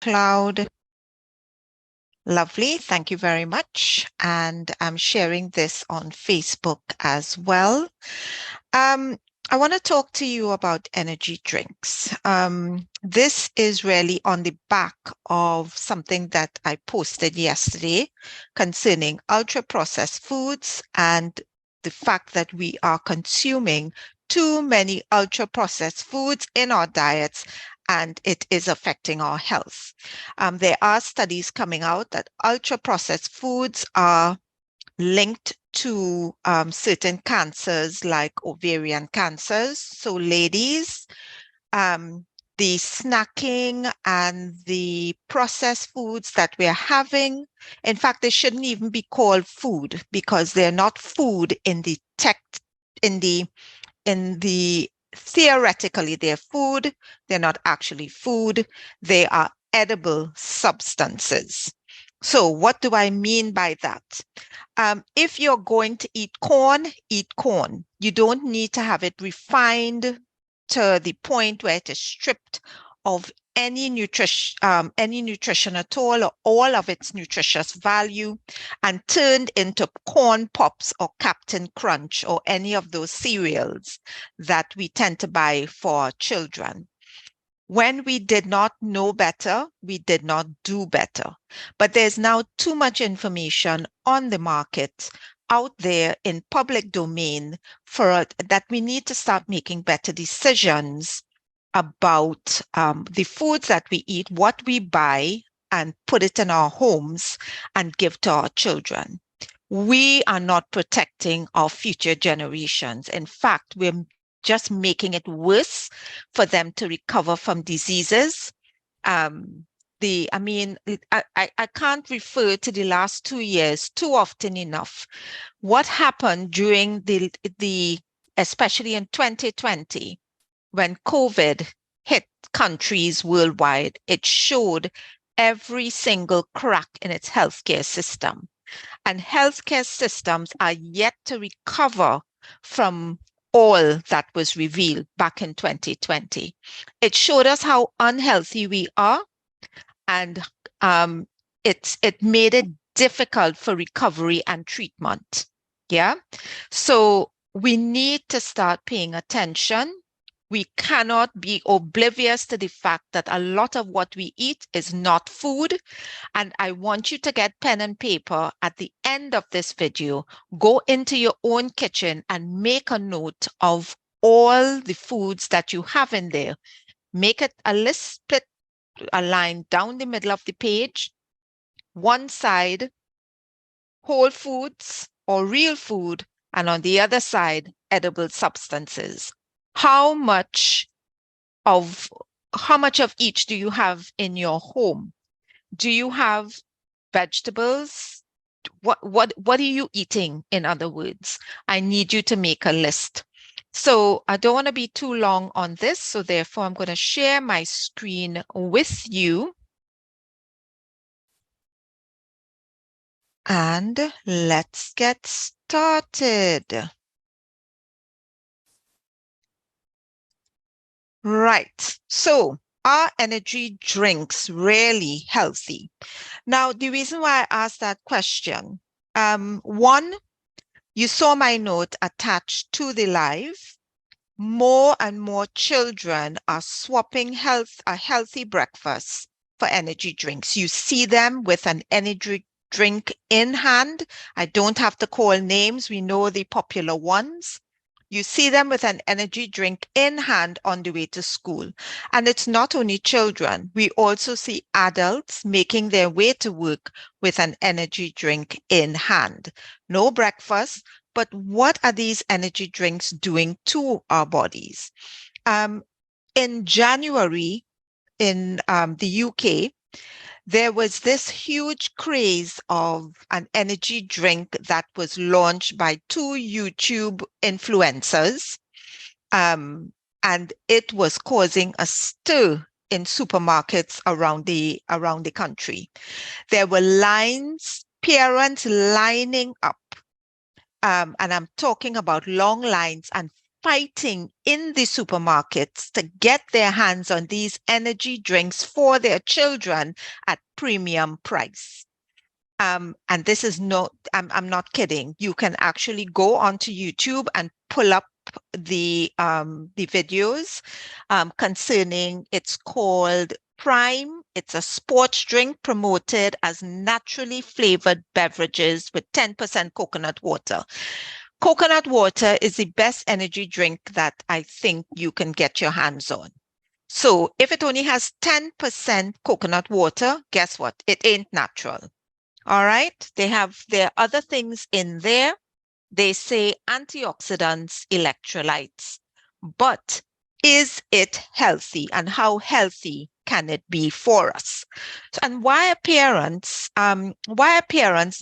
Cloud. Lovely. Thank you very much. And I'm sharing this on Facebook as well. I want to talk to you about energy drinks. This is really on the back of something that I posted yesterday concerning ultra-processed foods and the fact that we are consuming too many ultra-processed foods in our diets, and it is affecting our health. There are studies coming out that ultra-processed foods are linked to certain cancers like ovarian cancers. So ladies, the snacking and the processed foods that we're having, in fact, they shouldn't even be called food because they're not food in the theoretically they're food. They're not actually food. They are edible substances. So what do I mean by that? If you're going to eat corn, eat corn. You don't need to have it refined to the point where it is stripped of any nutrition at all of its nutritious value, and turned into corn pops or Captain Crunch or any of those cereals that we tend to buy for our children. When we did not know better, we did not do better. But there's now too much information on the market out there in public domain for that we need to start making better decisions about the foods that we eat, what we buy, and put it in our homes and give to our children. We are not protecting our future generations. In fact, we're just making it worse for them to recover from diseases. I can't refer to the last 2 years too often enough. What happened during especially in 2020, when COVID hit countries worldwide, it showed every single crack in its healthcare system. And healthcare systems are yet to recover from all that was revealed back in 2020. It showed us how unhealthy we are, and it made it difficult for recovery and treatment. Yeah. So we need to start paying attention. We cannot be oblivious to the fact that a lot of what we eat is not food. And I want you to get pen and paper at the end of this video. Go into your own kitchen and make a note of all the foods that you have in there. Make it a list, split a line down the middle of the page. One side, whole foods or real food, and on the other side, edible substances. How much of each do you have in your home? Do you have vegetables? What are you eating, in other words? I need you to make a list. So I don't want to be too long on this, so therefore I'm going to share my screen with you. And let's get started. Right. So are energy drinks really healthy? Now, the reason why I asked that question, one, you saw my note attached to the live. More and more children are swapping a healthy breakfast for energy drinks. You see them with an energy drink in hand. I don't have to call names. We know the popular ones. You see them with an energy drink in hand on the way to school. And it's not only children. We also see adults making their way to work with an energy drink in hand. No breakfast, but what are these energy drinks doing to our bodies? In January, in the UK, there was this huge craze of an energy drink that was launched by 2 YouTube influencers. And it was causing a stir in supermarkets around the country. There were lines, parents lining up. And I'm talking about long lines and fighting in the supermarkets to get their hands on these energy drinks for their children at premium price. And this is I'm not kidding. You can actually go onto YouTube and pull up the videos concerning, it's called Prime. It's a sports drink promoted as naturally flavored beverages with 10% coconut water. Coconut water is the best energy drink that I think you can get your hands on. So if it only has 10% coconut water, guess what? It ain't natural. All right. There are other things in there. They say antioxidants, electrolytes, but is it healthy, and how healthy can it be for us? And why are parents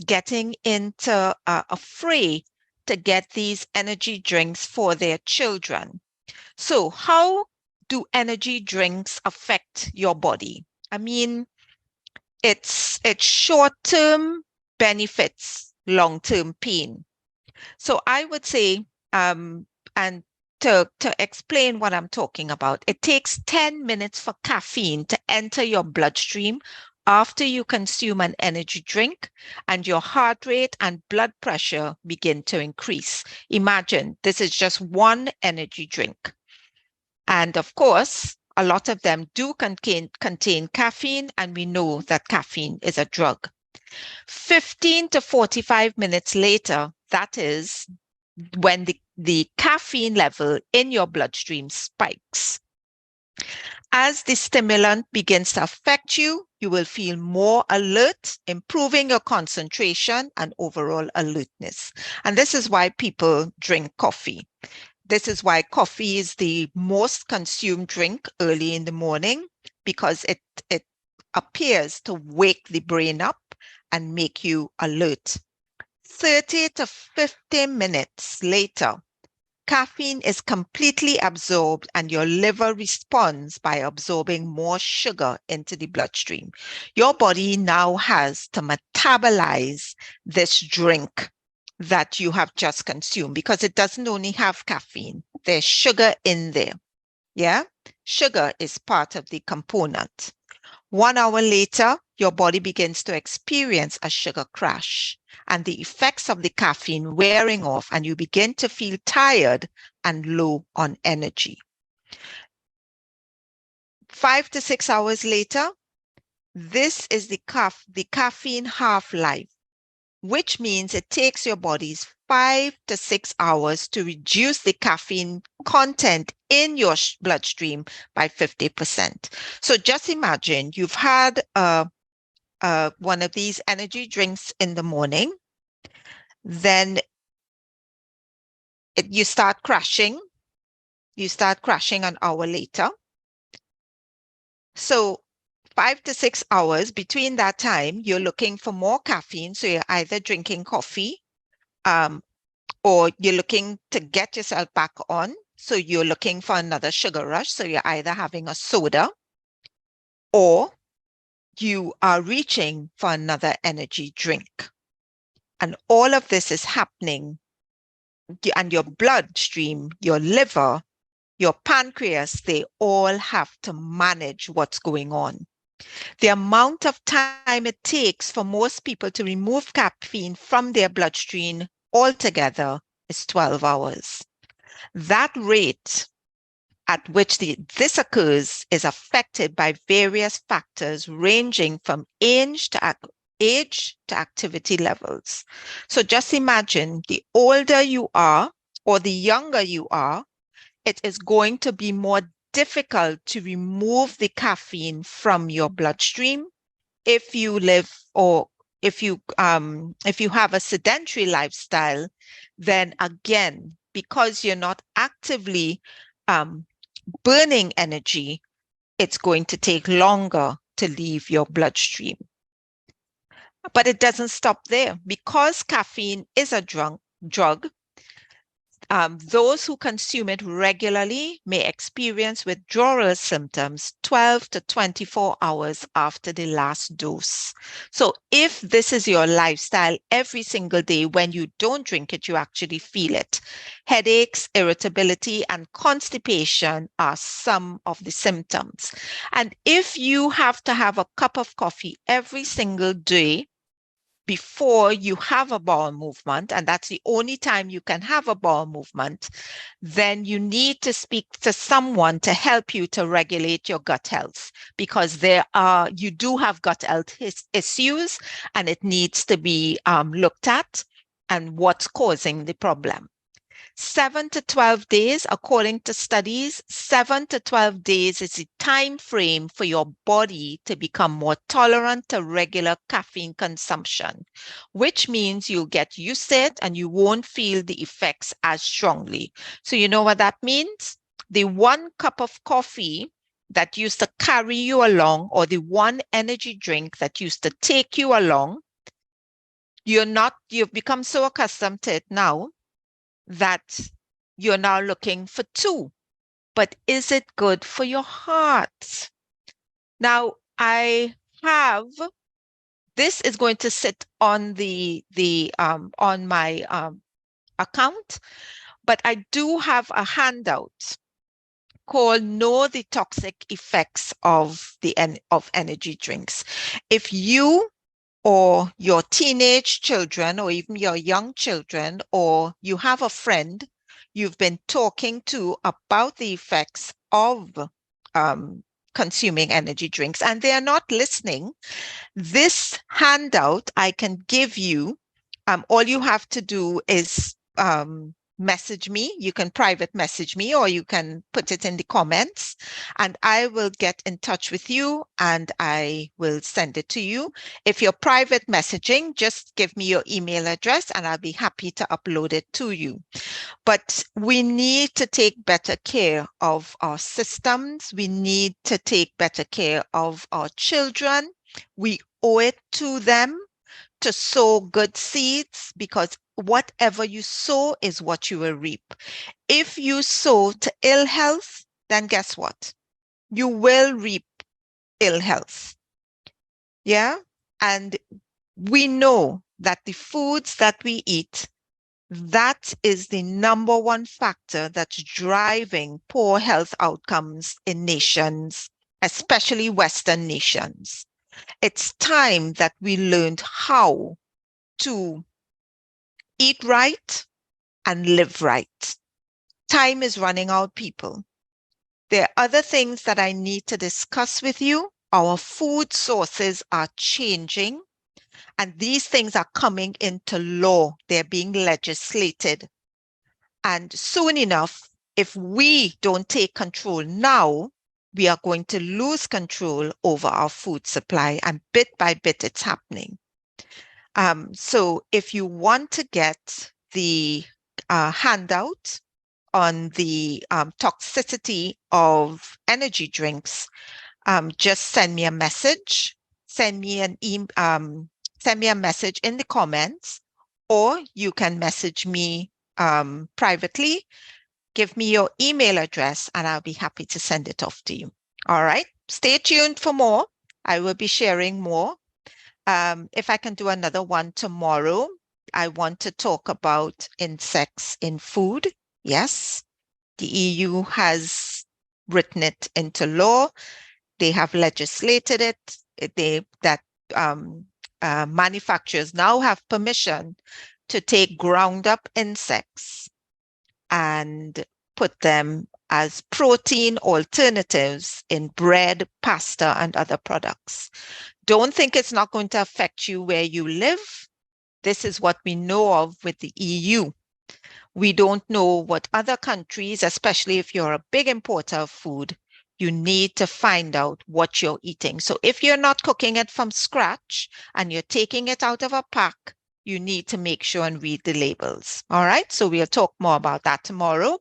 getting into a fray to get these energy drinks for their children? So how do energy drinks affect your body? I mean, it's short-term benefits, long-term pain. So I would say, and to explain what I'm talking about, it takes 10 minutes for caffeine to enter your bloodstream after you consume an energy drink, and your heart rate and blood pressure begin to increase. Imagine this is just one energy drink. And of course, a lot of them do contain caffeine, and we know that caffeine is a drug. 15 to 45 minutes later, that is when the caffeine level in your bloodstream spikes. As the stimulant begins to affect you, you will feel more alert, improving your concentration and overall alertness. And this is why people drink coffee. This is why coffee is the most consumed drink early in the morning, because it appears to wake the brain up and make you alert. 30 to 50 minutes later, caffeine is completely absorbed and your liver responds by absorbing more sugar into the bloodstream. Your body now has to metabolize this drink that you have just consumed, because it doesn't only have caffeine, there's sugar in there. Yeah, sugar is part of the component. 1 hour later, your body begins to experience a sugar crash and the effects of the caffeine wearing off, and you begin to feel tired and low on energy. 5 to 6 hours later, this is the caffeine half-life, which means it takes your body's 5 to 6 hours to reduce the caffeine content in your bloodstream by 50%. So just imagine you've had one of these energy drinks in the morning, then you start crashing. You start crashing an hour later. So 5 to 6 hours, between that time, you're looking for more caffeine. So you're either drinking coffee or you're looking to get yourself back on. So you're looking for another sugar rush. So you're either having a soda or you are reaching for another energy drink. And all of this is happening, and your bloodstream, your liver, your pancreas, they all have to manage what's going on. The amount of time it takes for most people to remove caffeine from their bloodstream altogether is 12 hours. That rate at which this occurs is affected by various factors ranging from age to activity levels. So just imagine, the older you are or the younger you are, it is going to be more difficult to remove the caffeine from your bloodstream. If you live, or if you have a sedentary lifestyle, then again, because you're not actively burning energy, it's going to take longer to leave your bloodstream. But it doesn't stop there. Because caffeine is a drug, Those who consume it regularly may experience withdrawal symptoms 12 to 24 hours after the last dose. So if this is your lifestyle every single day, when you don't drink it, you actually feel it. Headaches, irritability, and constipation are some of the symptoms. And if you have to have a cup of coffee every single day, before you have a bowel movement, and that's the only time you can have a bowel movement, then you need to speak to someone to help you to regulate your gut health, because you do have gut health issues, and it needs to be looked at and what's causing the problem. 7 to 12 days, according to studies, 7 to 12 days is the time frame for your body to become more tolerant to regular caffeine consumption, which means you'll get used to it and you won't feel the effects as strongly. So you know what that means? The 1 cup of coffee that used to carry you along, or the 1 energy drink that used to take you along, you've become so accustomed to it now that you're now looking for 2. But is it good for your heart? Now, this is going to sit on on my account, but I do have a handout called Know the Toxic Effects of Energy Drinks. If you or your teenage children, or even your young children, or you have a friend you've been talking to about the effects of consuming energy drinks, and they are not listening, this handout I can give you. All you have to do is message me. You can private message me, or you can put it in the comments, and I will get in touch with you and I will send it to you. If you're private messaging, just give me your email address and I'll be happy to upload it to you. But we need to take better care of our systems. We need to take better care of our children. We owe it to them to sow good seeds, because whatever you sow is what you will reap. If you sow to ill health, then guess what? You will reap ill health. Yeah? And we know that the foods that we eat, that is the number 1 factor that's driving poor health outcomes in nations, especially Western nations. It's time that we learned how to eat right and live right. Time is running out, people. There are other things that I need to discuss with you. Our food sources are changing, and these things are coming into law. They're being legislated. And soon enough, if we don't take control now, we are going to lose control over our food supply, and bit by bit it's happening. So if you want to get the handout on the toxicity of energy drinks, just send me a message. Send me a message in the comments, or you can message me privately. Give me your email address and I'll be happy to send it off to you. All right. Stay tuned for more. I will be sharing more. If I can do another one tomorrow, I want to talk about insects in food. Yes, the EU has written it into law. They have legislated it. Manufacturers now have permission to take ground up insects and put them as protein alternatives in bread, pasta, and other products. Don't think it's not going to affect you where you live. This is what we know of with the EU. We don't know what other countries, especially if you're a big importer of food, you need to find out what you're eating. So if you're not cooking it from scratch and you're taking it out of a pack, you need to make sure and read the labels. All right. So we'll talk more about that tomorrow.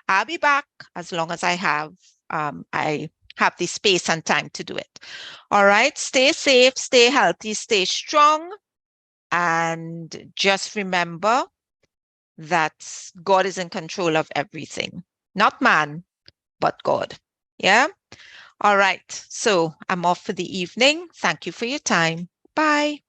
I'll be back as long as I have the space and time to do it. All right. Stay safe, stay healthy, stay strong. And just remember, that God is in control of everything. Not man, but God. Yeah? All right. So I'm off for the evening. Thank you for your time. Bye.